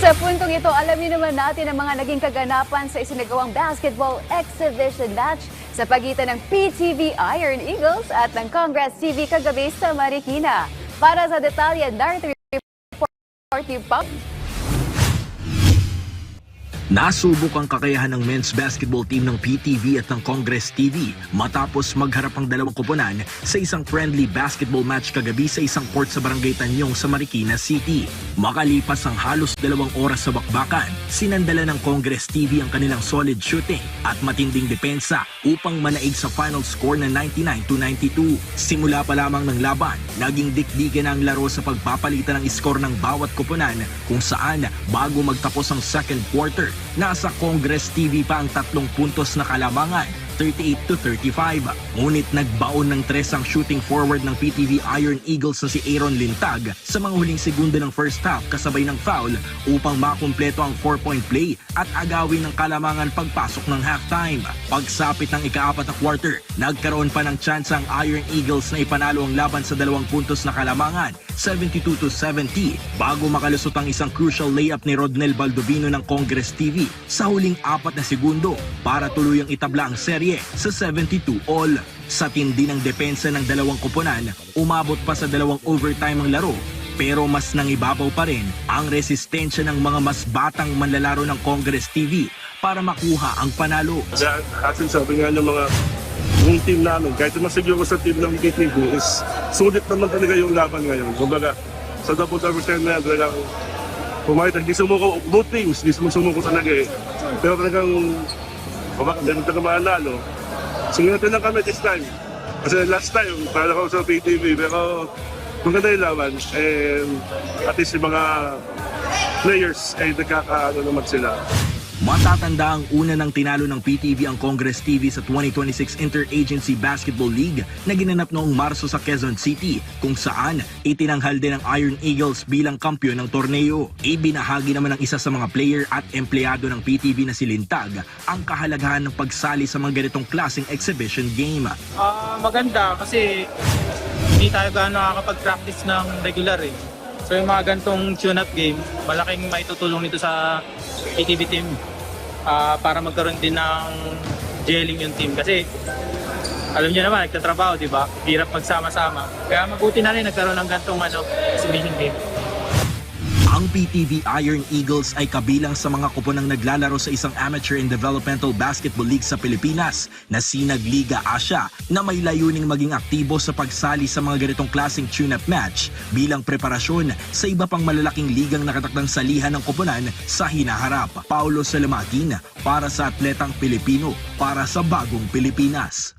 Sa puntong ito, alamin naman natin ang mga naging kaganapan sa isinagawang basketball exhibition match sa pagitan ng PTV Iron Eagles at ng Congress TV kagabi sa Marikina. Para sa detalye, narito report ni Pop. Nasubok ang kakayahan ng men's basketball team ng PTV at ng Congress TV matapos magharap ang dalawang koponan sa isang friendly basketball match kagabi sa isang court sa Barangay Tanyong sa Marikina City. Makalipas ang halos 2 oras sa bakbakan, sinandala ng Congress TV ang kanilang solid shooting at matinding depensa upang manaig sa final score na 99-92. Simula pa lamang ng laban, naging dikdikan ang laro sa pagpapalitan ng score ng bawat koponan kung saan bago magtapos ang second quarter, nasa Congress TV pa ang 3 puntos na kalamangan, 38-35. Ngunit nagbaon ng 3 ang shooting forward ng PTV Iron Eagles na si Aaron Lintag sa mga huling segundo ng first half kasabay ng foul upang makumpleto ang 4-point play at agawin ng kalamangan pagpasok ng halftime. Pagsapit ng ika-4 na quarter, nagkaroon pa ng chance ang Iron Eagles na ipanalo ang laban sa 2 puntos na kalamangan, 72-70, bago makalusot ang isang crucial layup ni Rodnel Baldovino ng Congress TV sa huling 4 na segundo para tuluyang itabla ang serye sa 72-all. Sa tindi ng depensa ng dalawang koponan, umabot pa sa 2 overtime ang laro, pero mas nangibabaw pa rin ang resistensya ng mga mas batang manlalaro ng Congress TV para makuha ang panalo. Atin sabi nga ng mga yung team namin, kahit masiguro sa team ng PTV is sulit naman talaga yung laban ngayon. Kumbaga, sa double overtime na yan, talagang pumayat, hindi sumuko, both teams, hindi sumuko talaga eh. Pero talagang, kumbaga, hindi naman talaga manalo. Singatan lang kami this time. Kasi last time, para ako sa PTV, pero maganda yung laban. At least yung mga players ay nagkakaano naman sila. Matatanda ang una ng tinalo ng PTV ang Congress TV sa 2026 Interagency Basketball League na ginanap noong Marso sa Quezon City, kung saan itinanghal din ang Iron Eagles bilang kampyon ng torneo. Ibinahagi naman ng isa sa mga player at empleyado ng PTV na si Lintag ang kahalagahan ng pagsali sa mga ganitong klaseng exhibition game. Maganda kasi hindi tayo gaano nakakapag-practice ng regular eh. So yung mga gantong tune-up game, malaking maitutulong nito sa PTV team para magkaroon din ng gelling yung team. Kasi alam niyo naman, nagtatrabaho, di ba? Hirap magsama-sama. Kaya mabuti na rin nagkaroon ng gantong exhibition game. Ang PTV Iron Eagles ay kabilang sa mga koponang naglalaro sa isang amateur and developmental basketball league sa Pilipinas na Sinag Liga Asia na may layuning maging aktibo sa pagsali sa mga ganitong klaseng tune-up match bilang preparasyon sa iba pang malalaking ligang nakatakdang salihan ng koponan sa hinaharap. Paulo Salamatin para sa Atletang Pilipino para sa Bagong Pilipinas.